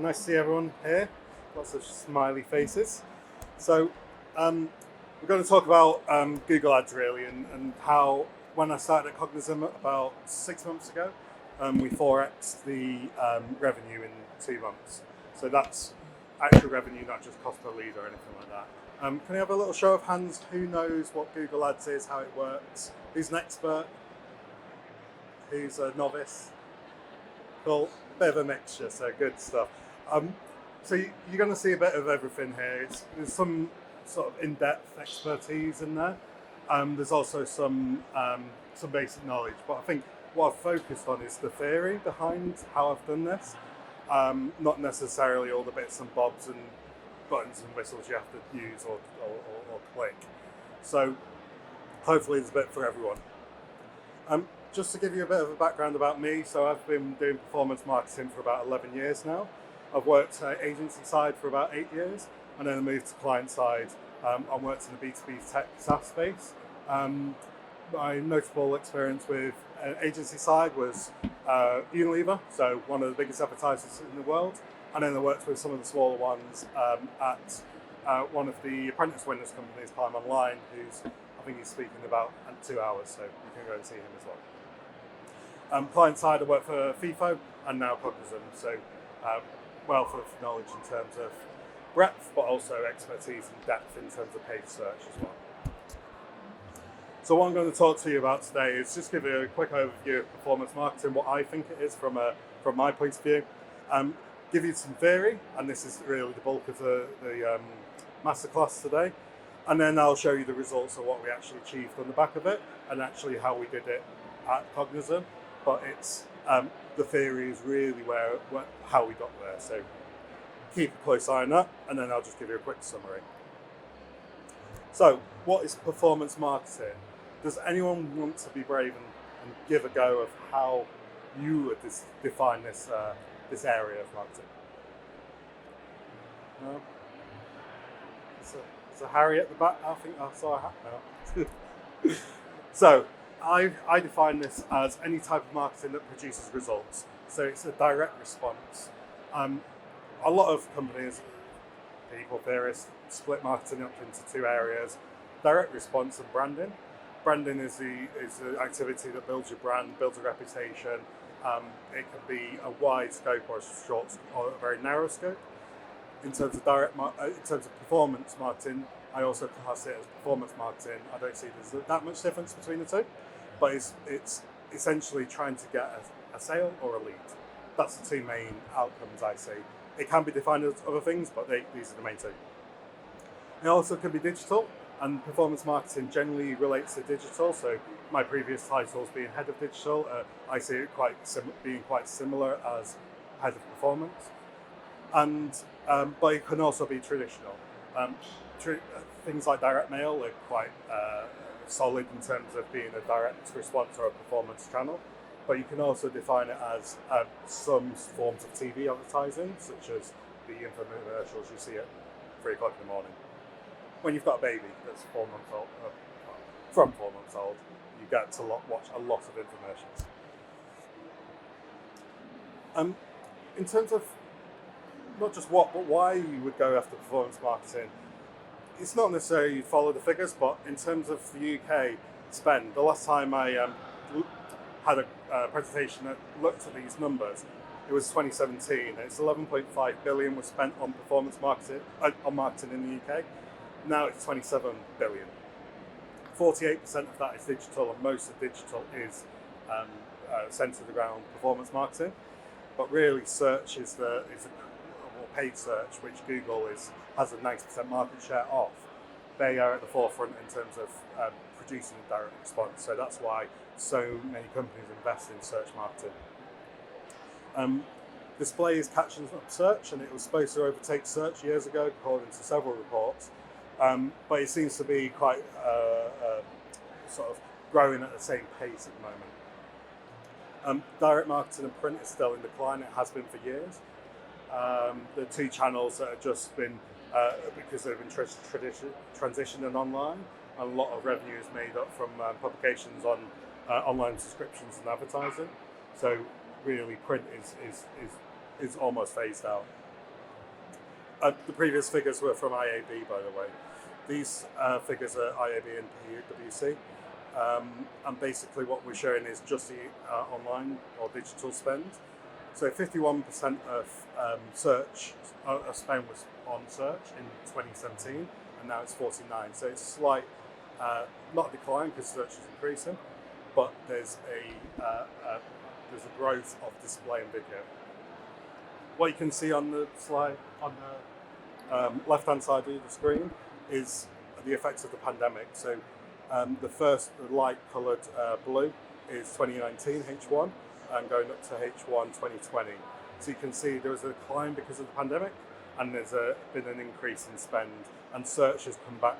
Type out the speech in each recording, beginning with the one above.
nice to see everyone here. Lots of smiley faces. So we're going to talk about Google Ads really, and how when I started at Cognism about 6 months ago, we 4x'd the revenue in 2 months. So that's actual revenue, not just cost per lead or anything like that. Can we have a little show of hands? Who knows what Google Ads is, how it works? Who's an expert? Who's a novice? Cool, bit of a mixture, so good stuff. So you're going to see a bit of everything here. There's some sort of in-depth expertise in there. There's also some basic knowledge, but I think what I've focused on is the theory behind how I've done this, not necessarily all the bits and bobs and buttons and whistles you have to use or click. So hopefully there's a bit for everyone. Just to give you a bit of a background about me, so I've been doing performance marketing for about 11 years now. I've worked agency side for about 8 years, and then I moved to client side. I worked in the B2B tech SaaS space. My notable experience with agency side was Unilever, so one of the biggest advertisers in the world, and then I worked with some of the smaller ones at one of the apprentice winners companies, Climb Online, who's I think he's speaking about in 2 hours, so you can go and see him as well. Client side, I work for FIFO and now Cognism, so wealth of knowledge in terms of breadth, but also expertise and depth in terms of paid search as well. So what I'm going to talk to you about today is just give you a quick overview of performance marketing, what I think it is from my point of view. Give you some theory, and this is really the bulk of the masterclass today. And then I'll show you the results of what we actually achieved on the back of it, and actually how we did it at Cognism. But it's the theory is really how we got there. So keep a close eye on that, and then I'll just give you a quick summary. So what is performance marketing? Does anyone want to be brave and give a go of how you would define this area of marketing? No? Is a Harry at the back? I think I saw a hat now. So I define this as any type of marketing that produces results. So it's a direct response. A lot of companies, people, theorists, split marketing up into 2 areas: direct response and branding. Branding is the activity that builds your brand, builds a reputation. It can be a wide scope or a short or a very narrow scope. In terms of performance marketing, I also class it as performance marketing. I don't see there's that much difference between the two, but it's essentially trying to get a sale or a lead. That's the 2 main outcomes I see. It can be defined as other things, but these are the main 2. It also can be digital, and performance marketing generally relates to digital. So my previous titles being head of digital, I see it being quite similar as head of performance. And but it can also be traditional. Things like direct mail are quite solid in terms of being a direct response or a performance channel. But you can also define it as some forms of TV advertising, such as the infomercials you see at 3 o'clock in the morning. When you've got a baby that's 4 months old, from 4 months old, you get to watch a lot of infomercials. In terms of not just what, but why you would go after performance marketing, it's not necessarily you follow the figures, but in terms of the UK spend, the last time I had a presentation that looked at these numbers, it was 2017. It's 11.5 billion was spent on performance marketing in the UK. Now it's 27 billion. 48% of that is digital, and most of digital is centered around performance marketing. But really, search is paid search, which Google has a 90% market share of. They are at the forefront in terms of producing a direct response. So that's why so many companies invest in search marketing. Display is catching up search, and it was supposed to overtake search years ago, according to several reports. But it seems to be quite sort of growing at the same pace at the moment. Direct marketing and print is still in decline. It has been for years. The 2 channels that have just been, because they've been transitioning online, and a lot of revenue is made up from publications on online subscriptions and advertising. So really, print is almost phased out. The previous figures were from IAB, by the way. These figures are IAB and PwC. And basically what we're showing is just the online or digital spend. So 51% of search spend was on search in 2017, and now it's 49. So it's a slight, not a decline because search is increasing, but there's a growth of display and video. What you can see on the slide, on the left-hand side of the screen, is the effects of the pandemic. So the light-coloured blue is 2019 H1 and going up to H1 2020. So you can see there was a decline because of the pandemic, and there's been an increase in spend, and search has come back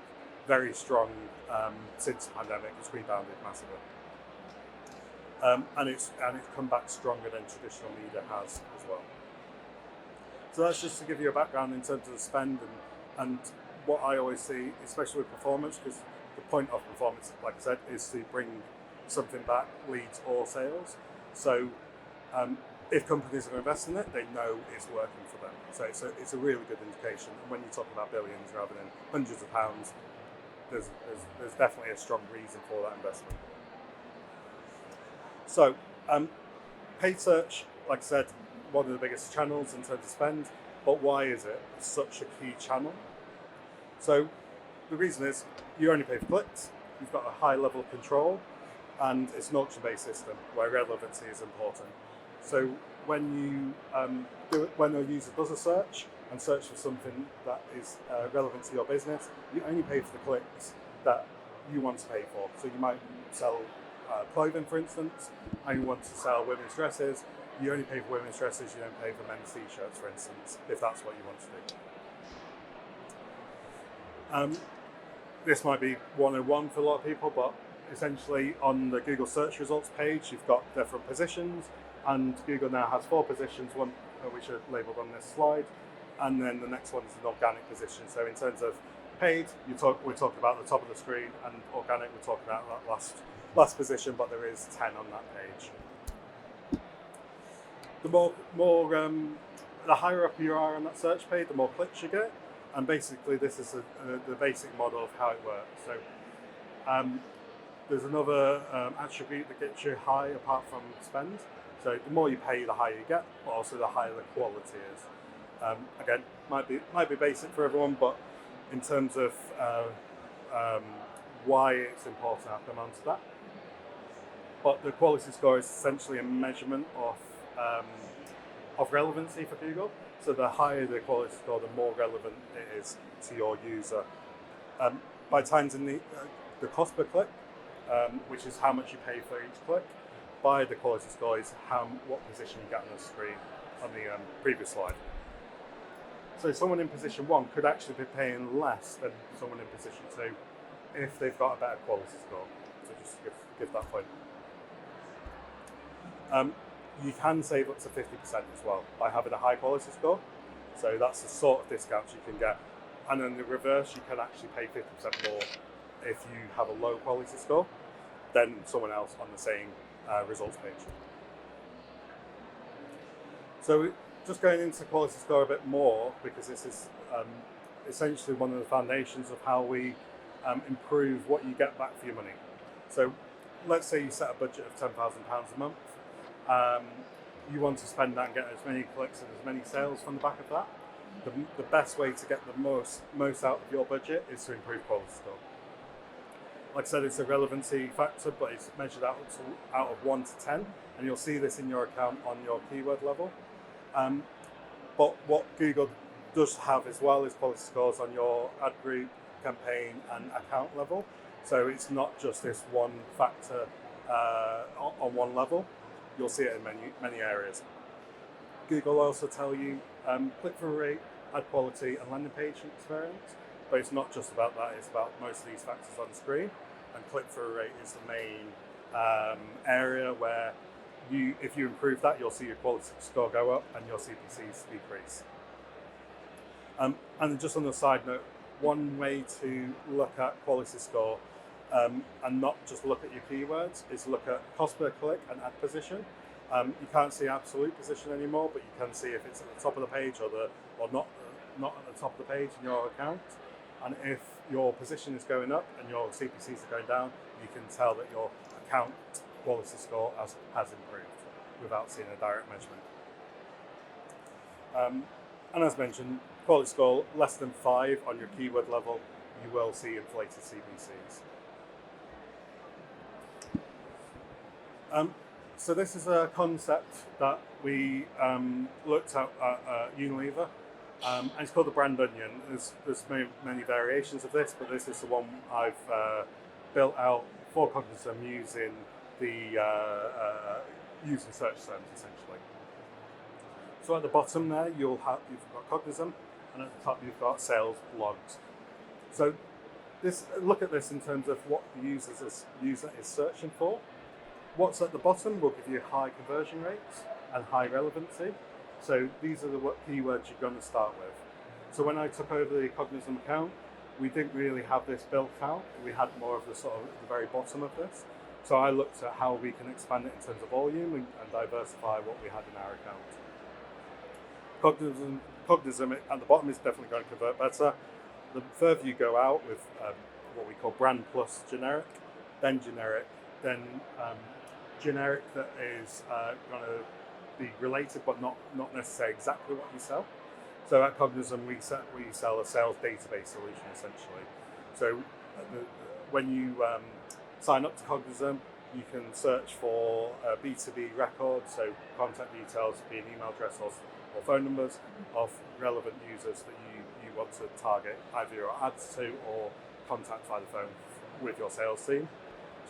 very strong since the pandemic. It's rebounded massively. And it's come back stronger than traditional media has as well. So that's just to give you a background in terms of the spend and what I always see, especially with performance, because the point of performance, like I said, is to bring something back, leads or sales. So if companies are investing in it, they know it's working for them. So it's a really good indication. And when you talk about billions rather than hundreds of pounds, there's definitely a strong reason for that investment. So paid search, like I said, one of the biggest channels in terms of spend, but why is it such a key channel? So the reason is you only pay for clicks, you've got a high level of control, and it's an auction-based system where relevancy is important. So when when a user does a search and search for something that is relevant to your business, you only pay for the clicks that you want to pay for. So you might sell clothing, for instance, and you want to sell women's dresses. You only pay for women's dresses, you don't pay for men's t-shirts, for instance, if that's what you want to do. This might be 101 for a lot of people, but essentially on the Google search results page, you've got different positions, and Google now has 4 positions, one which are labelled on this slide, and then the next one is an organic position. So in terms of paid, we're talking about the top of the screen, and organic, we're talking about that last position, but there is 10 on that page. The higher up you are on that search page, the more clicks you get, and basically this is the basic model of how it works. So there's another attribute that gets you high apart from spend. So the more you pay, the higher you get, but also the higher the quality is. Again, might be basic for everyone, but in terms of why it's important, I'll come on to that. But the quality score is essentially a measurement of relevancy for Google. So the higher the quality score, the more relevant it is to your user. By times in the cost per click, which is how much you pay for each click, by the quality score is what position you get on the screen on the previous slide. So someone in position 1 could actually be paying less than someone in position 2 if they've got a better quality score. So just give that point. You can save up to 50% as well by having a high quality score. So that's the sort of discounts you can get. And in the reverse, you can actually pay 50% more if you have a low quality score than someone else on the same results page. So just going into quality score a bit more, because this is essentially one of the foundations of how we improve what you get back for your money. So let's say you set a budget of £10,000 a month. You want to spend that and get as many clicks and as many sales from the back of that. The best way to get the most out of your budget is to improve quality score. Like I said, it's a relevancy factor, but it's measured out of 1 to 10, and you'll see this in your account on your keyword level. But what Google does have as well is quality scores on your ad group, campaign, and account level. So it's not just this one factor on one level. You'll see it in many areas. Google will also tell you click-through rate, ad quality, and landing page experience. But it's not just about that, it's about most of these factors on the screen. And click-through rate is the main area where if you improve that, you'll see your quality score go up and your CPCs decrease. And just on the side note, one way to look at quality score and not just look at your keywords is look at cost per click and ad position. You can't see absolute position anymore, but you can see if it's at the top of the page or not not at the top of the page in your account. And if your position is going up and your CPCs are going down, you can tell that your account quality score has improved without seeing a direct measurement. And as mentioned, quality score less than 5 on your keyword level, you will see inflated CPCs. So this is a concept that we looked at Unilever, and it's called the brand onion. There's many variations of this, but this is the one I've built out for Cognism using using search terms essentially. So at the bottom there, you've got Cognism, and at the top you've got sales logs. So look at this in terms of what the user is searching for. What's at the bottom will give you high conversion rates and high relevancy. So these are the keywords you're going to start with. So when I took over the Cognism account, we didn't really have this built out. We had more of the very bottom of this. So I looked at how we can expand it in terms of volume and diversify what we had in our account. Cognism at the bottom is definitely going to convert better. The further you go out with what we call brand plus generic, then generic that is going to be related but not necessarily exactly what you sell. So at Cognism we sell a sales database solution essentially. So when you sign up to Cognism, you can search for B2B records, so contact details, be an email address or phone numbers of relevant users that you want to target either your ads to or contact by the phone with your sales team.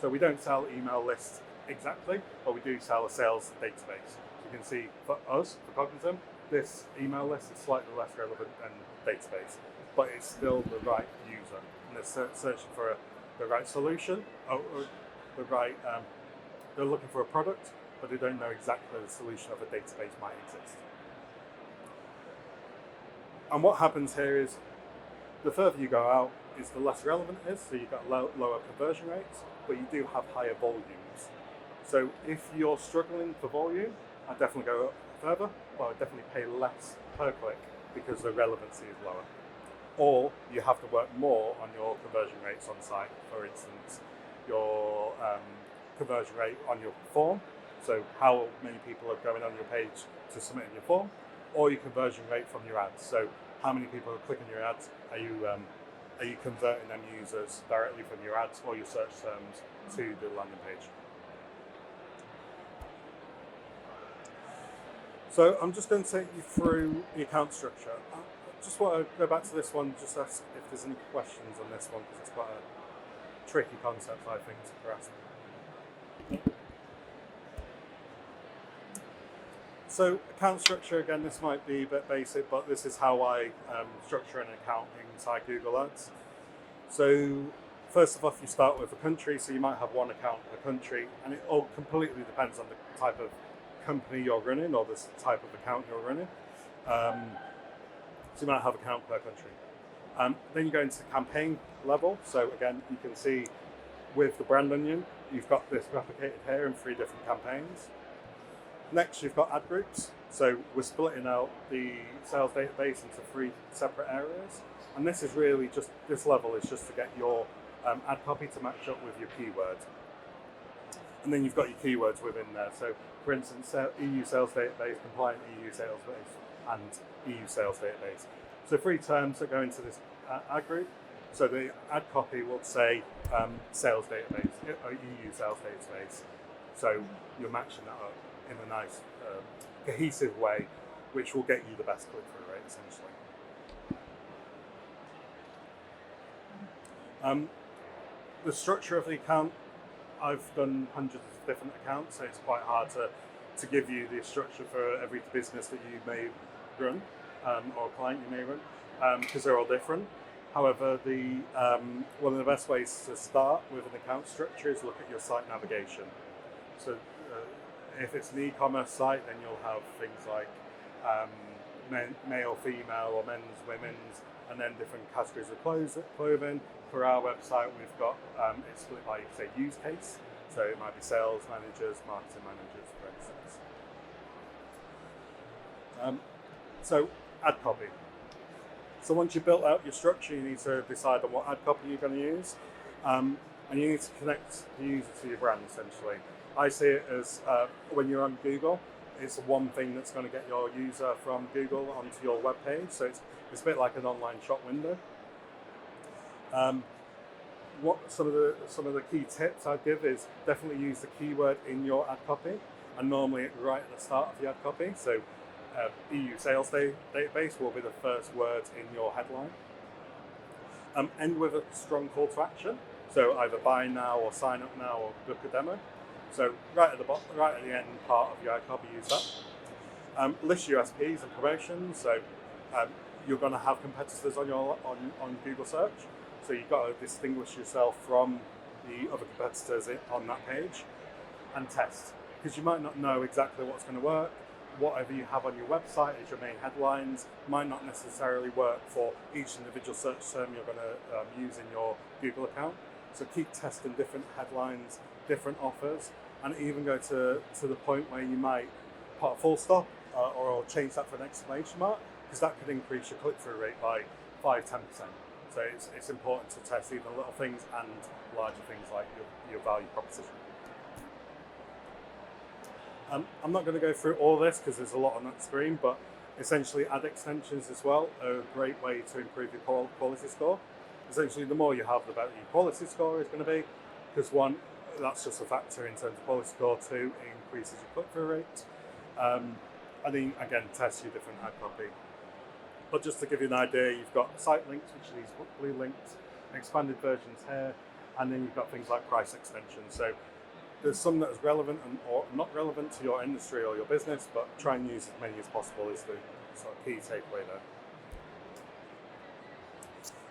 So we don't sell email lists exactly, but we do sell a sales database. You can see for us, for Cognism, this email list is slightly less relevant than database, but it's still the right user. And they're searching for the right solution, or they're looking for a product, but they don't know exactly the solution of a database might exist. And what happens here is, the further you go out, is the less relevant it is, so you've got lower conversion rates, but you do have higher volumes. So if you're struggling for volume, I'd definitely go up further, but I'd definitely pay less per click because the relevancy is lower. Or you have to work more on your conversion rates on site. For instance, your conversion rate on your form, so how many people are going on your page to submit your form, or your conversion rate from your ads. So how many people are clicking your ads? Are you converting them users directly from your ads or your search terms to the landing page? So I'm just going to take you through the account structure. I just want to go back to this one, just ask if there's any questions on this one, because it's quite a tricky concept, I think, to grasp. So account structure, again, this might be a bit basic, but this is how I structure an account inside Google Ads. So first of all, you start with a country, so you might have one account per country, and it all completely depends on the type of company you're running or the type of account you're running. So you might have an account per country. Then you go into campaign level. So again, you can see with the brand onion, you've got this replicated here in 3 different campaigns. Next, you've got ad groups. So we're splitting out the sales database into 3 separate areas. And this is really just, this level is just to get your ad copy to match up with your keyword. And then you've got your keywords within there. So for instance, EU sales database, compliant EU sales base, and EU sales database. So 3 terms that go into this ad group. So the ad copy will say sales database, or EU sales database. So you're matching that up in a nice cohesive way, which will get you the best click-through rate essentially. The structure of the account, I've done hundreds of different accounts, so it's quite hard to give you the structure for every business that you may run or client you may run, because they're all different. However, one of the best ways to start with an account structure is look at your site navigation. So if it's an e-commerce site, then you'll have things like male, female, or men's, women's, and then different categories of clothing. For our website, we've got it's split by, say, use case. So it might be sales managers, marketing managers, for instance. So ad copy. So once you've built out your structure, you need to decide on what ad copy you're going to use, and you need to connect the user to your brand. Essentially, I see it as when you're on Google, it's one thing that's going to get your user from Google onto your web page. So it's a bit like an online shop window. What some of the key tips I'd give is definitely use the keyword in your ad copy, and normally right at the start of the ad copy. So EU sales database will be the first words in your headline. End with a strong call to action. So either buy now or sign up now or book a demo. So right at the end part of your ad copy, use that. List USPs and promotions. So you're going to have competitors on Google search. So you've got to distinguish yourself from the other competitors on that page, and test, because you might not know exactly what's going to work. Whatever you have on your website as your main headlines might not necessarily work for each individual search term you're going to use in your Google account. So keep testing different headlines, different offers, and even go to the point where you might put a full stop or change that for an exclamation mark, because that could increase your click-through rate by 5-10%. So it's important to test even little things and larger things like your value proposition. I'm not going to go through all this because there's a lot on that screen, but essentially ad extensions as well are a great way to improve your quality score. Essentially, the more you have, the better your quality score is going to be, because one, that's just a factor in terms of quality score. Two, it increases your click-through rate. And then again, test your different ad copy. But just to give you an idea, you've got site links, which are these blue links, expanded versions here, and then you've got things like price extensions. So there's some that is relevant or not relevant to your industry or your business, but try and use as many as possible is the sort of key takeaway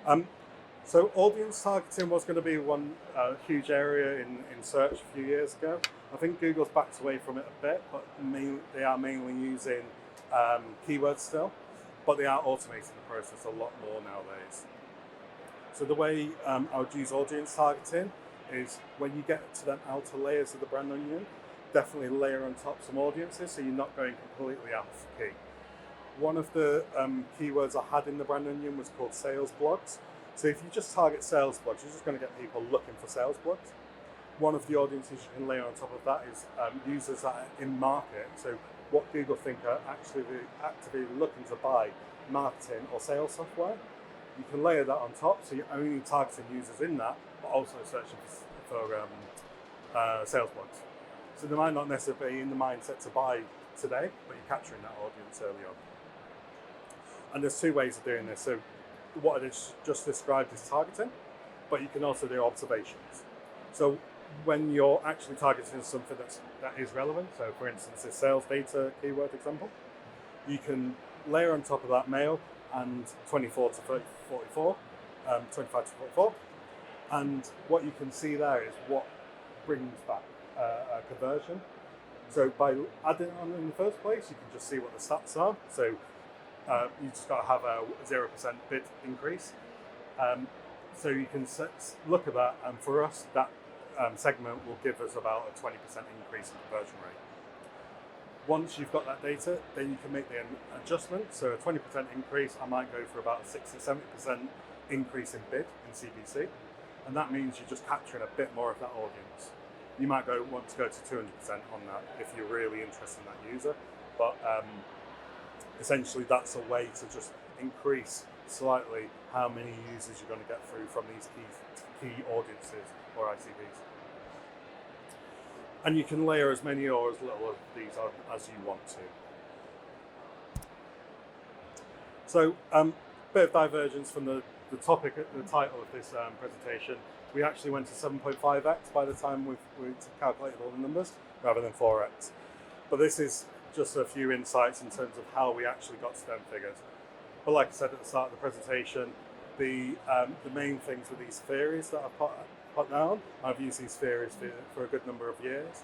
there. So audience targeting was going to be one huge area in search a few years ago. I think Google's backed away from it a bit, but they are mainly using keywords still. But they are automating the process a lot more nowadays. So the way I would use audience targeting is when you get to the outer layers of the brand onion, definitely layer on top some audiences so you're not going completely off key. One of the keywords I had in the brand onion was called sales blogs. So if you just target sales blogs, you're just going to get people looking for sales blogs. One of the audiences you can layer on top of that is users that are in market. So what Google think are actually actively looking to buy marketing or sales software. You can layer that on top, so you're only targeting users in that, but also searching for sales blogs. So they might not necessarily be in the mindset to buy today, but you're capturing that audience early on. And there's two ways of doing this. So what I just described is targeting, but you can also do observations. So when you're actually targeting something that is relevant, so for instance, this sales data keyword example, you can layer on top of that male and 24 to 44, 25 to 44, and what you can see there is what brings back a conversion. So by adding it on in the first place, you can just see what the stats are. So you just got to have a 0% bid increase. So you can look at that, and for us, that segment will give us about a 20% increase in conversion rate. Once you've got that data, then you can make the adjustment. So a 20% increase, I might go for about a 60 to 70% increase in bid in CPC. And that means you're just capturing a bit more of that audience. You might want to go to 200% on that if you're really interested in that user. But essentially, that's a way to just increase slightly how many users you're going to get through from these key audiences or ICPs. And you can layer as many or as little of these on as you want to. So, bit of divergence from the topic, the title of this presentation. We actually went to 7.5x by the time we calculated all the numbers, rather than 4x. But this is just a few insights in terms of how we actually got to them figures. But like I said at the start of the presentation, the main things with these theories that I've put down, I've used these theories for a good number of years.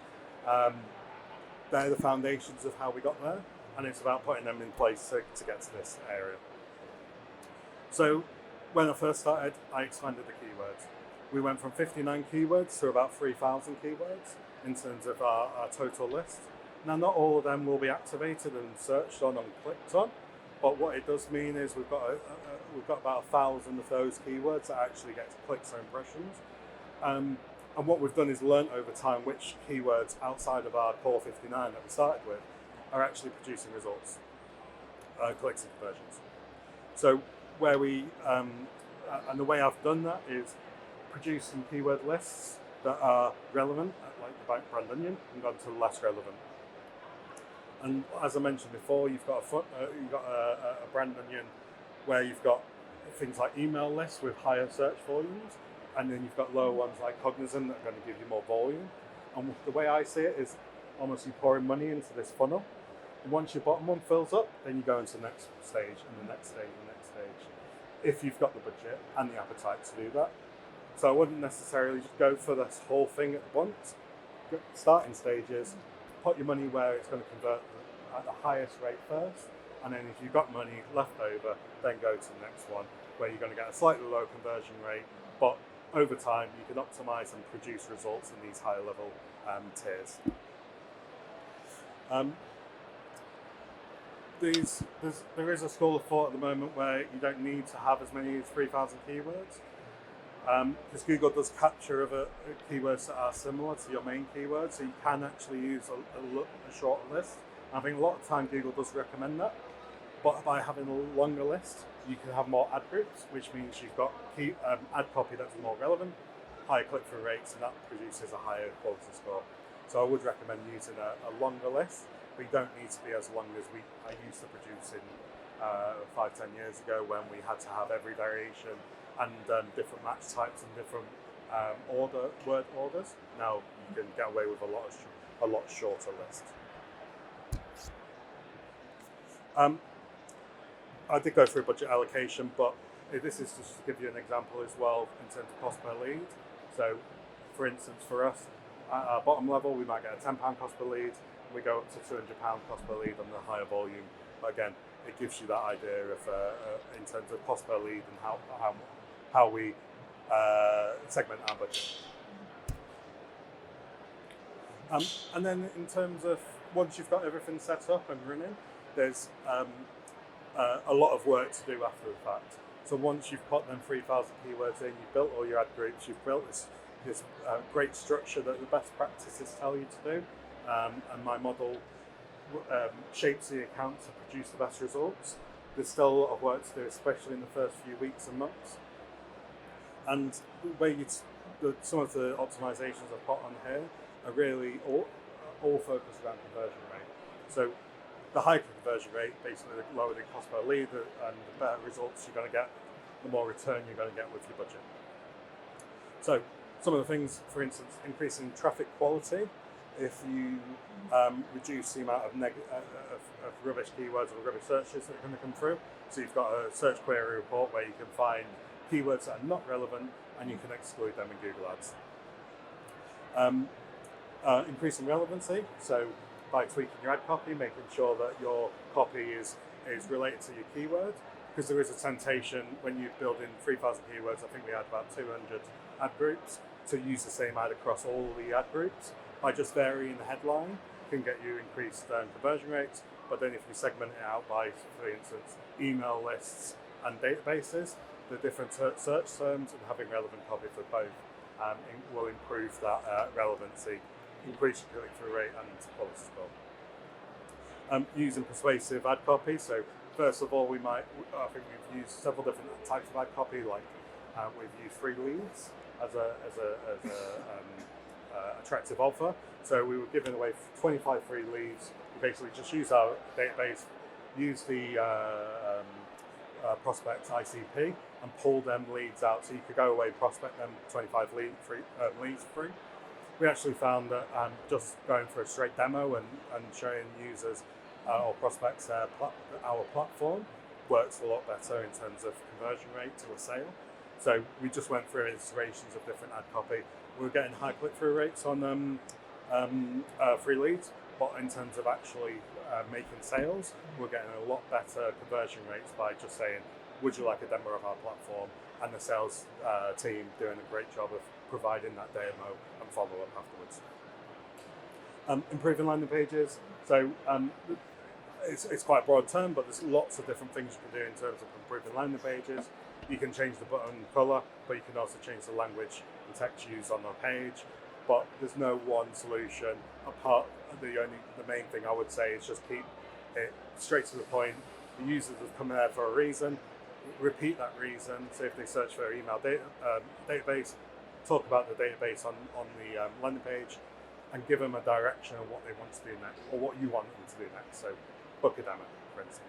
They're the foundations of how we got there, and it's about putting them in place to get to this area. So when I first started, I expanded the keywords. We went from 59 keywords to about 3,000 keywords in terms of our total list. Now, not all of them will be activated and searched on and clicked on, But what it does mean is we've got about 1,000 of those keywords that actually get clicks or impressions. And what we've done is learnt over time which keywords outside of our core 59 that we started with are actually producing results, clicks and conversions. So where and the way I've done that is produce some keyword lists that are relevant, like the brand onion, and gone to less relevant. And as I mentioned before, you've got a brand onion where you've got things like email lists with higher search volumes, and then you've got lower ones like Cognism that are going to give you more volume. And the way I see it is almost you pouring money into this funnel. And once your bottom one fills up, then you go into the next stage and the next stage and the next stage, if you've got the budget and the appetite to do that. So I wouldn't necessarily just go for this whole thing at once. Start in stages, put your money where it's going to convert at the highest rate first, and then if you've got money left over, then go to the next one where you're going to get a slightly lower conversion rate, but over time you can optimize and produce results in these higher level tiers. There is a school of thought at the moment where you don't need to have as many as 3,000 keywords, because Google does capture other keywords that are similar to your main keywords, so you can actually use a shorter list. I think a lot of time Google does recommend that, but by having a longer list, you can have more ad groups, which means you've got ad copy that's more relevant, higher click-through rates, and that produces a higher quality score. So I would recommend using a longer list, but you don't need to be as long as I used to produce in 5-10 years ago, when we had to have every variation and different match types and different word orders. Now you can get away with a lot shorter list. I did go through budget allocation, but this is just to give you an example as well in terms of cost per lead. So, for instance, for us, at our bottom level, we might get a £10 cost per lead, and we go up to £200 cost per lead on the higher volume. But again, it gives you that idea of in terms of cost per lead and how we segment our budget. And then in terms of once you've got everything set up and running, there's a lot of work to do after the fact. So once you've put them 3,000 keywords in, you've built all your ad groups, you've built this great structure that the best practices tell you to do, and my model shapes the account to produce the best results. There's still a lot of work to do, especially in the first few weeks and months. And the way some of the optimizations I've put on here are really all focused around conversion rate. So the higher conversion rate, basically the lower the cost per lead, and the better results you're going to get, the more return you're going to get with your budget. So some of the things, for instance, increasing traffic quality. If you reduce the amount of rubbish keywords or rubbish searches that are going to come through, so you've got a search query report where you can find keywords that are not relevant and you can exclude them in Google Ads. Increasing relevancy, so by tweaking your ad copy, making sure that your copy is related to your keyword, because there is a temptation when you build in 3,000 keywords, I think we had about 200 ad groups, to use the same ad across all the ad groups. By just varying the headline can get you increased conversion rates, but then if you segment it out by, for instance, email lists and databases, the different search terms and having relevant copy for both will improve that relevancy, increase your click-through rate and quality score. Using persuasive ad copy. So first of all, I think we've used several different types of ad copy, like we've used free leads as a attractive offer. So we were giving away 25 free leads. We basically just use our database, use the prospect ICP and pull them leads out. So you could go away and prospect them 25 leads free. We actually found that just going for a straight demo and showing users or prospects our platform works a lot better in terms of conversion rate to a sale. So we just went through iterations of different ad copy. We were getting high click-through rates on free leads, but in terms of actually making sales, we're getting a lot better conversion rates by just saying, would you like a demo of our platform? And the sales team doing a great job of providing that demo and follow-up afterwards. Improving landing pages. So it's quite a broad term, but there's lots of different things you can do in terms of improving landing pages. You can change the button colour, but you can also change the language and text used on the page. But there's no one solution. The main thing I would say is just keep it straight to the point. The users have come there for a reason. Repeat that reason. So if they search for email database, talk about the database on the landing page, and give them a direction of what they want to do next, or what you want them to do next. So book a demo, for instance.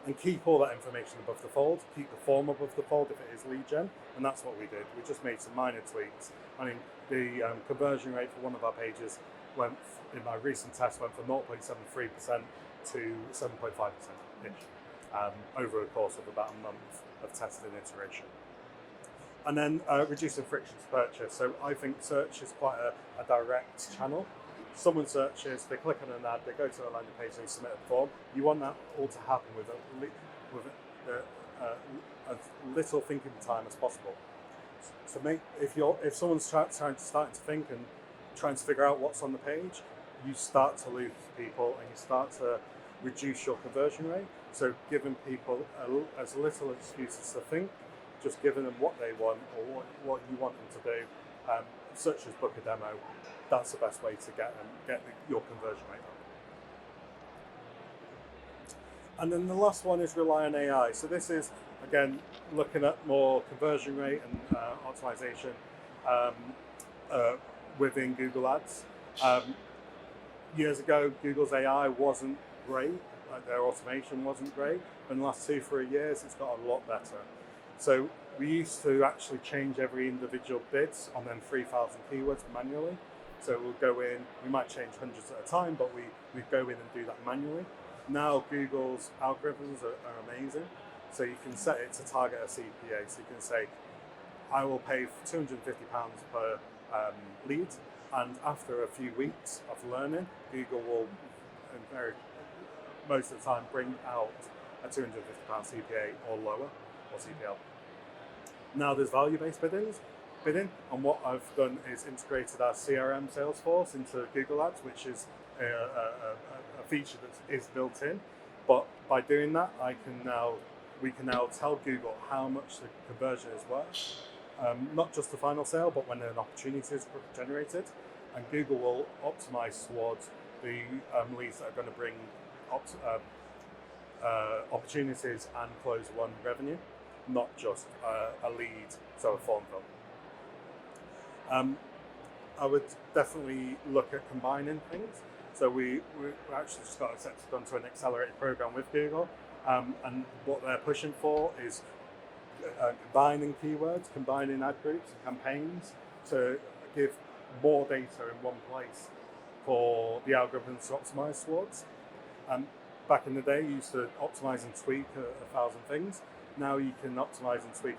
And keep all that information above the fold. Keep the form above the fold if it is lead gen, and that's what we did. We just made some minor tweaks. I mean, the conversion rate for one of our pages in my recent test went from 0.73% to 7.5%-ish over a course of about a month of testing iteration. And then reducing friction to purchase. So I think search is quite a direct channel. Someone searches, they click on an ad, they go to a landing page, they submit a form. You want that all to happen with as little thinking time as possible. So if someone's starting to think and trying to figure out what's on the page, you start to lose people and you start to reduce your conversion rate. So giving people as little excuses to think, just giving them what they want or what you want them to do, such as book a demo. That's the best way to get your conversion rate up. And then the last one is rely on AI. So this is, again, looking at more conversion rate and optimization within Google Ads. Years ago, Google's AI wasn't great, like their automation wasn't great. In the last 2-3 years, it's got a lot better. So we used to actually change every individual bids on them 3,000 keywords manually. So we'll go in, we might change hundreds at a time, but we go in and do that manually. Now Google's algorithms are amazing. So you can set it to target a CPA. So you can say, I will pay £250 per lead. And after a few weeks of learning, Google will, most of the time, bring out a £250 CPA or lower, or CPL. Now there's value-based bidding, and what I've done is integrated our CRM Salesforce into Google Ads, which is a feature that is built in. But by doing that, we can now tell Google how much the conversion is worth, not just the final sale, but when an opportunity is generated, and Google will optimize towards the leads that are going to bring opportunities and close one revenue, not just a lead, so a form fill. I would definitely look at combining things. So we actually just got accepted onto an accelerated program with Google, and what they're pushing for is combining keywords, combining ad groups and campaigns to give more data in one place for the algorithms to optimize towards. Back in the day, you used to optimize and tweak 1,000 things. Now you can optimize and tweak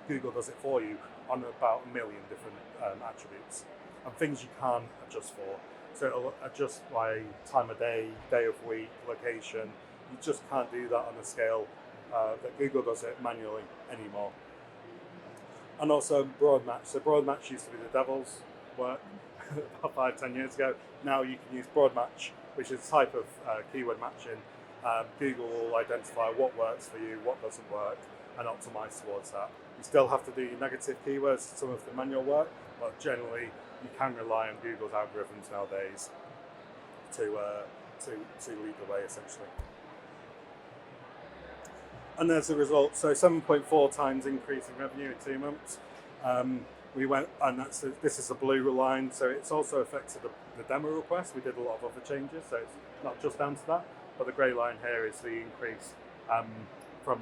Google does it for you on about 1 million different attributes and things you can't adjust for. So it'll adjust by time of day, day of week, location. You just can't do that on a scale that Google does it manually anymore. And also broad match. So broad match used to be the devil's work about 5-10 years ago. Now you can use broad match, which is a type of keyword matching. Google will identify what works for you, what doesn't work, and optimize towards that. You still have to do negative keywords, some of the manual work, but generally you can rely on Google's algorithms nowadays to lead the way, essentially. And there's the result. So 7.4 times increase in revenue in 2 months. We went, and this is the blue line, so it's also affected the demo request. We did a lot of other changes, so it's not just down to that. But the grey line here is the increase from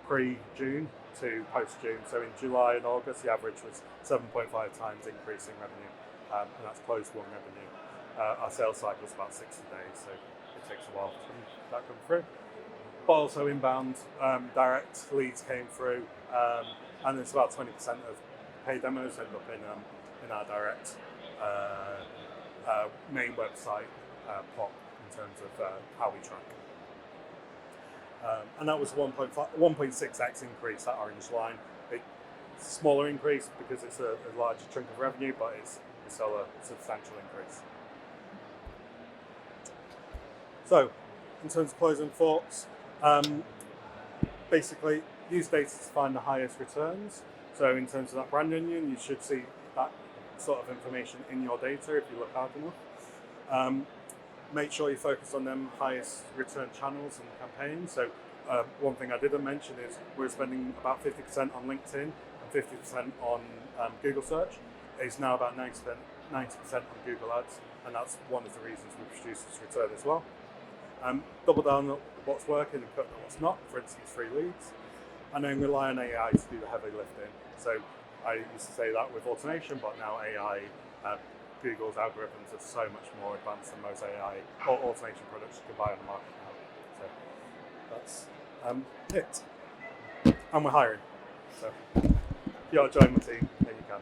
pre-June to post-June. So in July and August, the average was 7.5 times increase in revenue, and that's closed won revenue. Our sales cycle is about 60 days, so it takes a while for that come through. But also inbound direct leads came through, and it's about 20% of paid demos end up in our direct main website pot in terms of how we track. And that was 1.6x increase, that orange line. It's a smaller increase because it's a larger chunk of revenue, but it's still a substantial increase. So, in terms of closing thoughts, basically use data to find the highest returns. So in terms of that brand union, you should see that sort of information in your data if you look hard enough. Make sure you focus on them highest return channels and campaigns. So one thing I didn't mention is we're spending about 50% on LinkedIn and 50% on Google search. It's now about 90% on Google Ads, and that's one of the reasons we produce this return as well. Double down on what's working and cut what's not, for instance, free leads, and then rely on AI to do the heavy lifting. So I used to say that with automation, but now AI, Google's algorithms are so much more advanced than most AI or automation products you can buy on the market now. So that's it. And we're hiring. So if you want to join my team, then you can.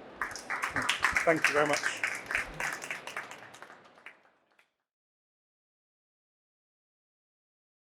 Thank you very much.